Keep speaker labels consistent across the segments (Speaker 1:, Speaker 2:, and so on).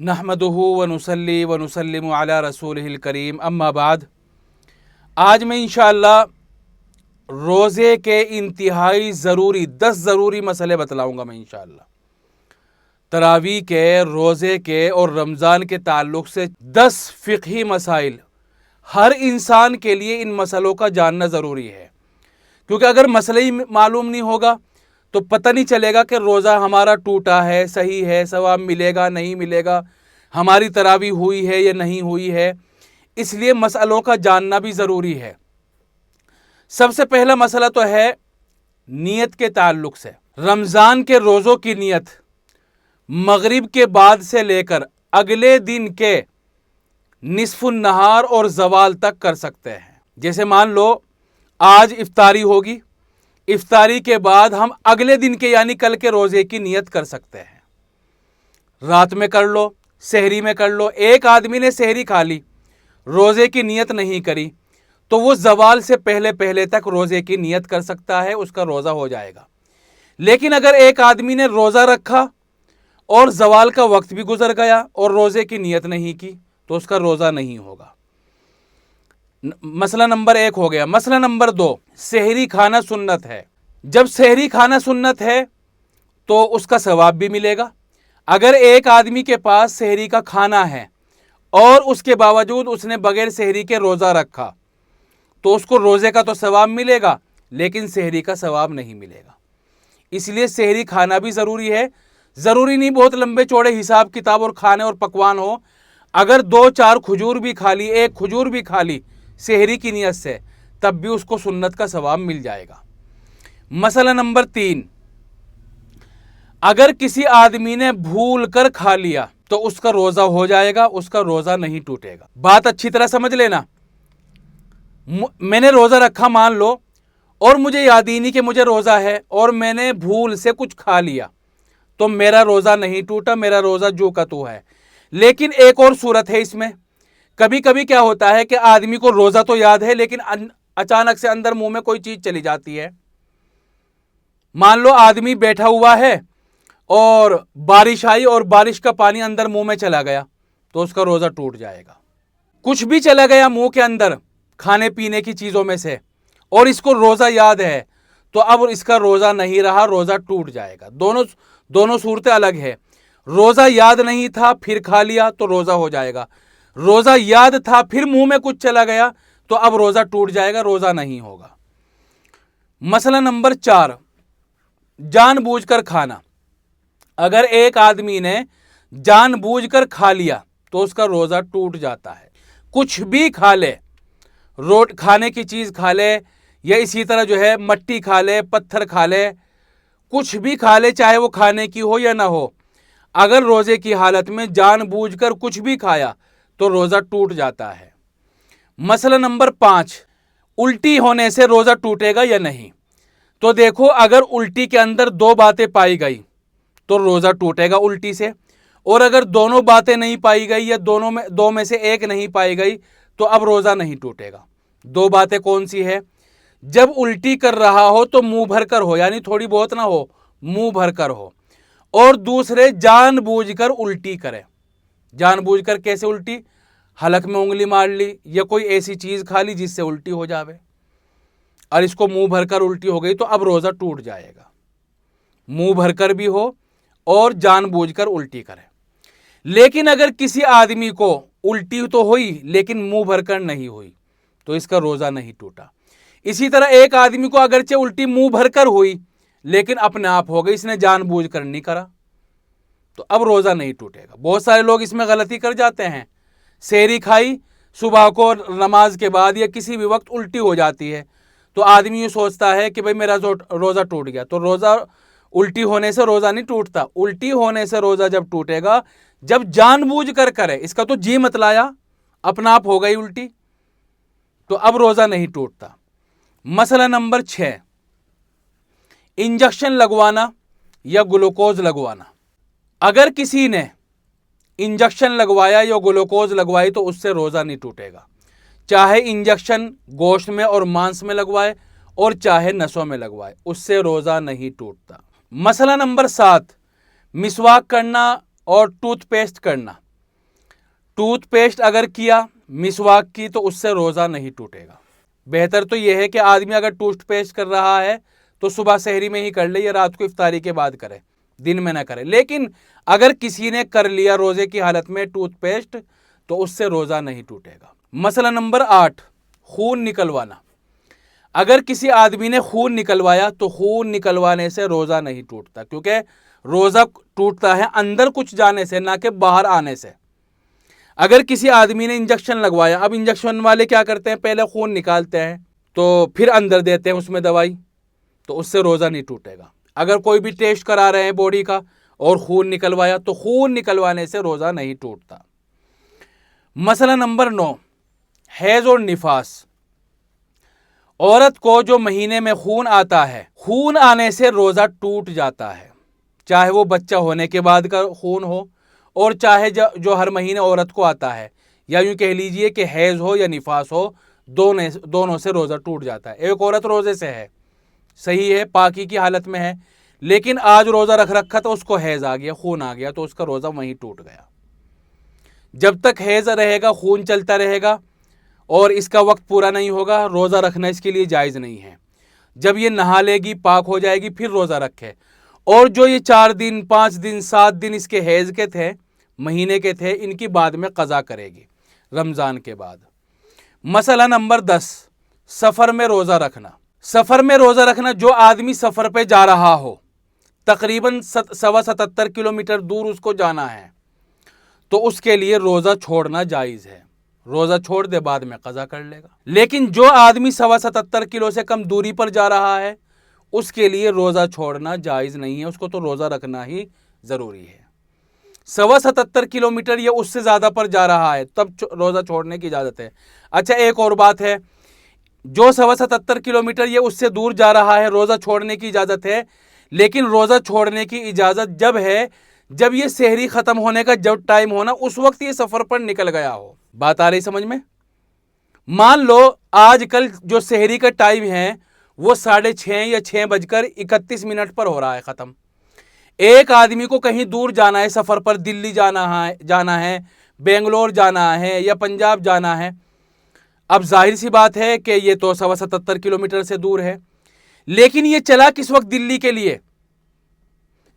Speaker 1: नहमदुहु व नुसल्ली व नुसल्लिमु अला रसूलिहिल करीम अम्मा बाद। आज मैं इंशाअल्लाह रोज़े के इंतहाई ज़रूरी 10 ज़रूरी मसले बतलाऊँगा। मैं इंशाअल्लाह तरावी के, रोज़े के और रमज़ान के ताल्लुक़ से 10 फ़िक़ही मसाइल हर इंसान के लिए इन मसलों का जानना ज़रूरी है, क्योंकि अगर मसले ही मालूम नहीं होगा तो पता नहीं चलेगा कि रोज़ा हमारा टूटा है, सही है, सवाब मिलेगा नहीं मिलेगा, हमारी तरावी हुई है या नहीं हुई है। इसलिए मसलों का जानना भी ज़रूरी है। सबसे पहला मसला तो है नियत के ताल्लुक़ से। रमज़ान के रोज़ों की नियत मगरिब के बाद से लेकर अगले दिन के निस्फुन नहार और ज़वाल तक कर सकते हैं। जैसे मान लो आज इफ्तारी होगी, इफ्तारी के बाद हम अगले दिन के यानी कल के रोज़े की नियत कर सकते हैं। रात में कर लो, सहरी में कर लो। एक आदमी ने सहरी खा ली, रोज़े की नियत नहीं करी, तो वो ज़वाल से पहले पहले तक रोज़े की नियत कर सकता है, उसका रोज़ा हो जाएगा। लेकिन अगर एक आदमी ने रोज़ा रखा और ज़वाल का वक्त भी गुजर गया और रोज़े की नियत नहीं की तो उसका रोज़ा नहीं होगा। मसला नंबर 1 हो गया। मसला नंबर 2, सहरी खाना सुन्नत है। जब सहरी खाना सुन्नत है तो उसका सवाब भी मिलेगा। अगर एक आदमी के पास सहरी का खाना है और उसके बावजूद उसने बगैर सहरी के रोज़ा रखा तो उसको रोज़े का तो सवाब मिलेगा, लेकिन सहरी का सवाब नहीं मिलेगा। इसलिए सहरी खाना भी ज़रूरी है। ज़रूरी नहीं बहुत लंबे चौड़े हिसाब किताब और खाने और पकवान हो। अगर 2-4 खजूर भी खा ली, 1 खजूर भी खा ली सहरी की नियत से, तब भी उसको सुन्नत का सवाब मिल जाएगा। मसला नंबर 3, अगर किसी आदमी ने भूल कर खा लिया तो उसका रोज़ा हो जाएगा, उसका रोज़ा नहीं टूटेगा। बात अच्छी तरह समझ लेना। मैंने रोज़ा रखा मान लो और मुझे याद ही नहीं कि मुझे रोज़ा है और मैंने भूल से कुछ खा लिया तो मेरा रोज़ा नहीं टूटा, मेरा रोज़ा जो का तो है। लेकिन एक और सूरत है इसमें। कभी कभी क्या होता है कि आदमी को रोज़ा तो याद है लेकिन अचानक से अंदर मुंह में कोई चीज़ चली जाती है। मान लो आदमी बैठा हुआ है और बारिश आई और बारिश का पानी अंदर मुंह में चला गया तो उसका रोज़ा टूट जाएगा। कुछ भी चला गया मुंह के अंदर खाने पीने की चीज़ों में से और इसको रोज़ा याद है तो अब इसका रोज़ा नहीं रहा, रोज़ा टूट जाएगा। दोनों सूरतें अलग है। रोज़ा याद नहीं था फिर खा लिया तो रोज़ा हो जाएगा। रोज़ा याद था फिर मुंह में कुछ चला गया तो अब रोज़ा टूट जाएगा, रोज़ा नहीं होगा। मसला नंबर 4, जानबूझकर खाना। अगर एक आदमी ने जानबूझकर खा लिया तो उसका रोज़ा टूट जाता है। कुछ भी खा ले, खाने की चीज़ खा ले या इसी तरह जो है मट्टी खा ले, पत्थर खा ले, कुछ भी खा ले, चाहे वो खाने की हो या ना हो, अगर रोज़े की हालत में जानबूझकर कुछ भी खाया तो रोज़ा टूट जाता है। मसला नंबर 5, उल्टी होने से रोज़ा टूटेगा या नहीं। तो देखो, अगर उल्टी के अंदर 2 बातें पाई गई तो रोज़ा टूटेगा उल्टी से, और अगर दोनों बातें नहीं पाई गई या दो में से एक नहीं पाई गई तो अब रोज़ा नहीं टूटेगा। 2 बातें कौन सी है? जब उल्टी कर रहा हो तो मुंह भर कर हो, यानी थोड़ी बहुत ना हो, मुंह भर कर हो। और दूसरे, जानबूझकर उल्टी करे। जानबूझकर कैसे उल्टी? हलक में उंगली मार ली या कोई ऐसी चीज़ खा ली जिससे उल्टी हो जावे और इसको मुंह भरकर उल्टी हो गई तो अब रोज़ा टूट जाएगा। मुंह भरकर भी हो और जानबूझकर उल्टी करे। लेकिन अगर किसी आदमी को उल्टी तो हुई लेकिन मुंह भरकर नहीं हुई तो इसका रोज़ा नहीं टूटा। इसी तरह एक आदमी को अगरचे उल्टी मुंह भरकर हुई लेकिन अपने आप हो गई, इसने जानबूझकर नहीं करा, तो अब रोज़ा नहीं टूटेगा। बहुत सारे लोग इसमें गलती कर जाते हैं। सहरी खाई, सुबह को नमाज के बाद या किसी भी वक्त उल्टी हो जाती है तो आदमी ये सोचता है कि भाई मेरा रोज़ा टूट गया। तो रोज़ा उल्टी होने से रोज़ा नहीं टूटता। उल्टी होने से रोज़ा जब टूटेगा जब जानबूझकर करे, इसका तो जी मत लाया, अपना आप हो गई उल्टी, तो अब रोज़ा नहीं टूटता। मसला नंबर 6, इंजेक्शन लगवाना या ग्लूकोज लगवाना। अगर किसी ने इंजेक्शन लगवाया या ग्लूकोज लगवाई तो उससे रोज़ा नहीं टूटेगा, चाहे इंजेक्शन गोश्त में और मांस में लगवाए और चाहे नसों में लगवाए, उससे रोज़ा नहीं टूटता। मसला नंबर 7, मिसवाक करना और टूथपेस्ट करना। टूथ पेस्ट अगर किया, मिसवाक की, तो उससे रोज़ा नहीं टूटेगा। बेहतर तो यह है कि आदमी अगर टूथ पेस्ट कर रहा है तो सुबह सहरी में ही कर ले या रात को इफ्तारी के बाद करे, दिन में ना करे। लेकिन अगर किसी ने कर लिया रोज़े की हालत में टूथ पेस्ट, तो उससे रोज़ा नहीं टूटेगा। मसला नंबर 8, खून निकलवाना। अगर किसी आदमी ने खून निकलवाया तो खून निकलवाने से रोज़ा नहीं टूटता, क्योंकि रोज़ा टूटता है अंदर कुछ जाने से, ना कि बाहर आने से। अगर किसी आदमी ने इंजेक्शन लगवाया, अब इंजेक्शन वाले क्या करते हैं, पहले खून निकालते हैं तो फिर अंदर देते हैं उसमें दवाई, तो उससे रोज़ा नहीं टूटेगा। अगर कोई भी टेस्ट करा रहे हैं बॉडी का और खून निकलवाया, तो खून निकलवाने से रोज़ा नहीं टूटता। मसला नंबर 9, हैज़ और निफास। औरत को जो महीने में खून आता है, खून आने से रोज़ा टूट जाता है, चाहे वो बच्चा होने के बाद का खून हो और चाहे जो हर महीने औरत को आता है, या यूँ कह लीजिए कि हैज़ हो या निफास हो, दोनों से रोज़ा टूट जाता है। एक औरत रोज़े से है, सही है, पाकी की हालत में है, लेकिन आज रोज़ा रख रखा तो उसको हैज़ आ गया, खून आ गया, तो उसका रोज़ा वहीं टूट गया। जब तक हैज़ रहेगा, खून चलता रहेगा और इसका वक्त पूरा नहीं होगा, रोज़ा रखना इसके लिए जायज़ नहीं है। जब ये नहा लेगी, पाक हो जाएगी, फिर रोज़ा रखे। और जो ये 4 दिन, 5 दिन, 7 दिन इसके हैज़ के थे, महीने के थे, इनकी बाद में क़ज़ा करेगी रमज़ान के बाद। मसला नंबर 10, सफ़र में रोज़ा रखना। सफ़र में रोज़ा रखना, जो आदमी सफ़र पे जा रहा हो, तकरीबन 77 किलोमीटर दूर उसको जाना है, तो उसके लिए रोज़ा छोड़ना जायज़ है। रोज़ा छोड़ दे, बाद में क़ज़ा कर लेगा। लेकिन जो आदमी 77 किलो से कम दूरी पर जा रहा है, उसके लिए रोज़ा छोड़ना जायज़ नहीं है, उसको तो रोज़ा रखना ही ज़रूरी है। 77 किलोमीटर या उससे ज़्यादा पर जा रहा है, तब रोज़ा छोड़ने की इजाज़त है। अच्छा, एक और बात है, जो 77 किलोमीटर या उससे दूर जा रहा है, रोज़ा छोड़ने की इजाज़त है, लेकिन रोज़ा छोड़ने की इजाज़त जब है जब ये सहरी ख़त्म होने का जब टाइम हो ना, उस वक्त ये सफ़र पर निकल गया हो। बात आ रही समझ में? मान लो आजकल जो सहरी का टाइम है वो 6:30 या 6:31 पर हो रहा है ख़त्म। एक आदमी को कहीं दूर जाना है, सफ़र पर दिल्ली जाना है, बेंगलोर जाना है या पंजाब जाना है। अब जाहिर सी बात है कि ये तो 77 किलोमीटर से दूर है, लेकिन ये चला किस वक्त दिल्ली के लिए?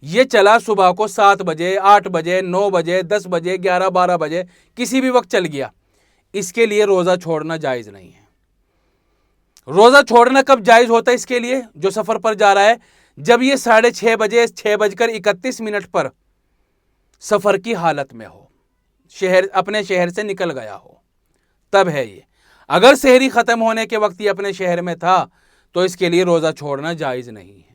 Speaker 1: ये चला सुबह को 7 बजे, 8 बजे, 9 बजे, 10 बजे, 11, 12 बजे, किसी भी वक्त चल गया। इसके लिए रोज़ा छोड़ना जायज़ नहीं है। रोज़ा छोड़ना कब जायज़ होता है इसके लिए, जो सफ़र पर जा रहा है? जब ये 6:30 बजे, 6:31 पर सफ़र की हालत में हो, अपने शहर से निकल गया हो, तब है ये। अगर सहरी ख़त्म होने के वक्त ये अपने शहर में था, तो इसके लिए रोज़ा छोड़ना जायज़ नहीं है।